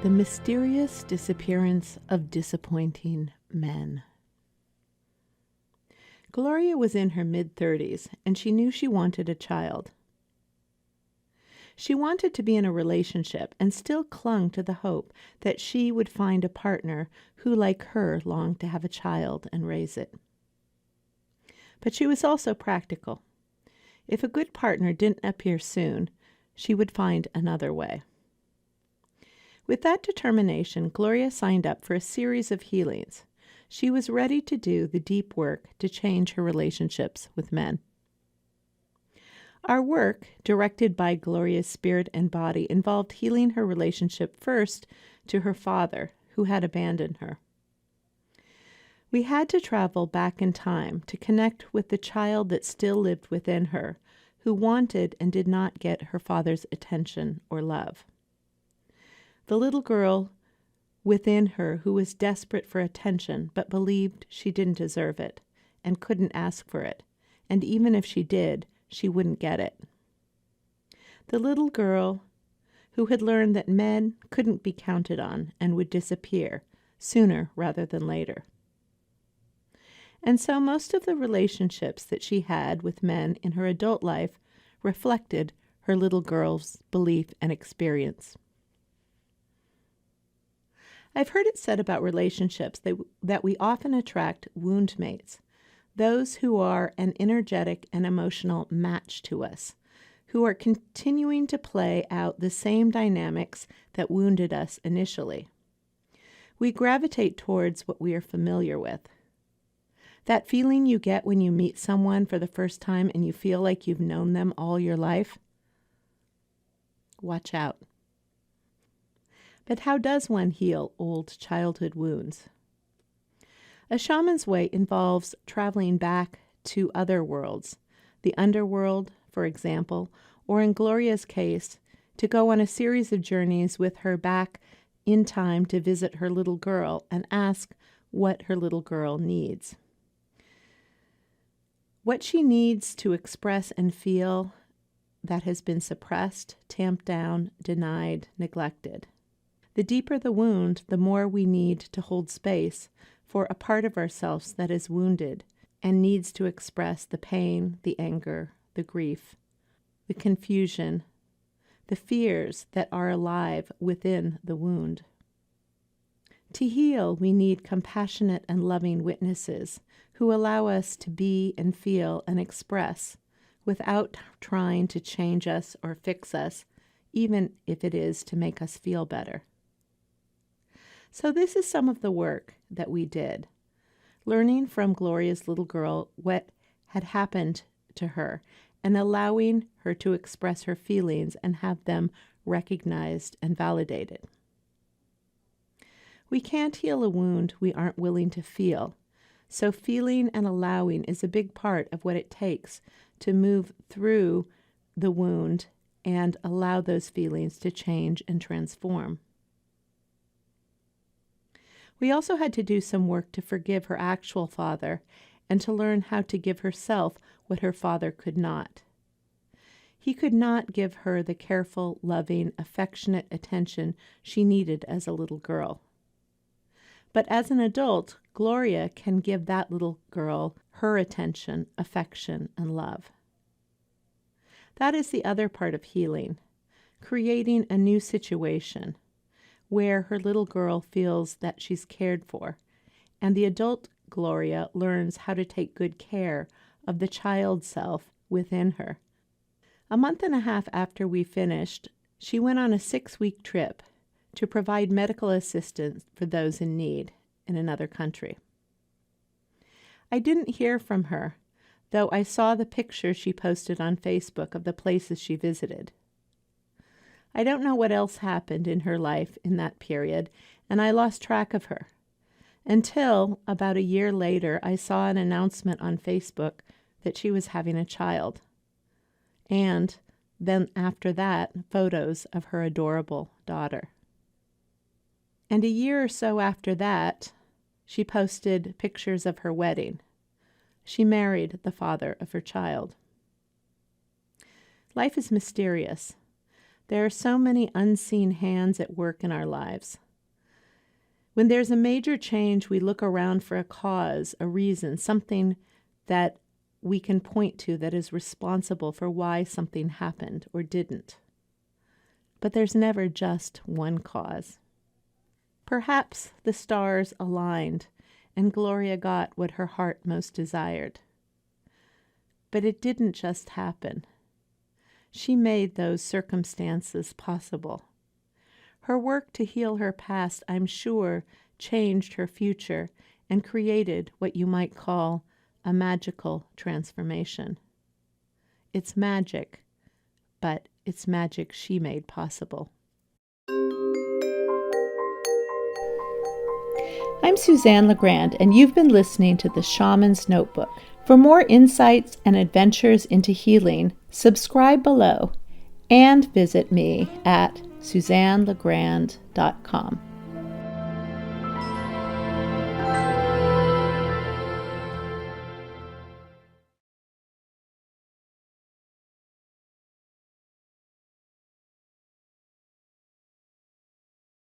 The mysterious disappearance of disappointing men. Gloria was in her mid-30s, and she knew she wanted a child. She wanted to be in a relationship and still clung to the hope that she would find a partner who, like her, longed to have a child and raise it. But she was also practical. If a good partner didn't appear soon, she would find another way. With that determination, Gloria signed up for a series of healings. She was ready to do the deep work to change her relationships with men. Our work, directed by Gloria's spirit and body, involved healing her relationship first to her father, who had abandoned her. We had to travel back in time to connect with the child that still lived within her, who wanted and did not get her father's attention or love. The little girl within her who was desperate for attention but believed she didn't deserve it and couldn't ask for it, and even if she did, she wouldn't get it. The little girl who had learned that men couldn't be counted on and would disappear sooner rather than later. And so most of the relationships that she had with men in her adult life reflected her little girl's belief and experience. I've heard it said about relationships that we often attract wound mates, those who are an energetic and emotional match to us, who are continuing to play out the same dynamics that wounded us initially. We gravitate towards what we are familiar with. That feeling you get when you meet someone for the first time and you feel like you've known them all your life? Watch out. But how does one heal old childhood wounds? A shaman's way involves traveling back to other worlds, the underworld, for example, or in Gloria's case, to go on a series of journeys with her back in time to visit her little girl and ask what her little girl needs. What she needs to express and feel that has been suppressed, tamped down, denied, neglected. The deeper the wound, the more we need to hold space for a part of ourselves that is wounded and needs to express the pain, the anger, the grief, the confusion, the fears that are alive within the wound. To heal, we need compassionate and loving witnesses who allow us to be and feel and express without trying to change us or fix us, even if it is to make us feel better. So this is some of the work that we did, learning from Gloria's little girl what had happened to her and allowing her to express her feelings and have them recognized and validated. We can't heal a wound we aren't willing to feel, so feeling and allowing is a big part of what it takes to move through the wound and allow those feelings to change and transform. We also had to do some work to forgive her actual father and to learn how to give herself what her father could not. He could not give her the careful, loving, affectionate attention she needed as a little girl. But as an adult, Gloria can give that little girl her attention, affection, and love. That is the other part of healing, creating a new situation where her little girl feels that she's cared for, and the adult Gloria learns how to take good care of the child self within her. A month and a half after we finished, she went on a 6-week trip to provide medical assistance for those in need in another country. I didn't hear from her, though I saw the pictures she posted on Facebook of the places she visited. I don't know what else happened in her life in that period, and I lost track of her. Until about a year later, I saw an announcement on Facebook that she was having a child. And then after that, photos of her adorable daughter. And a year or so after that, she posted pictures of her wedding. She married the father of her child. Life is mysterious. There are so many unseen hands at work in our lives. When there's a major change, we look around for a cause, a reason, something that we can point to that is responsible for why something happened or didn't. But there's never just one cause. Perhaps the stars aligned and Gloria got what her heart most desired. But it didn't just happen. She made those circumstances possible. Her work to heal her past, I'm sure, changed her future and created what you might call a magical transformation. It's magic, but it's magic she made possible. I'm Suzanne LaGrande, and you've been listening to The Shaman's Notebook. For more insights and adventures into healing, subscribe below and visit me at SuzanneLaGrande.com.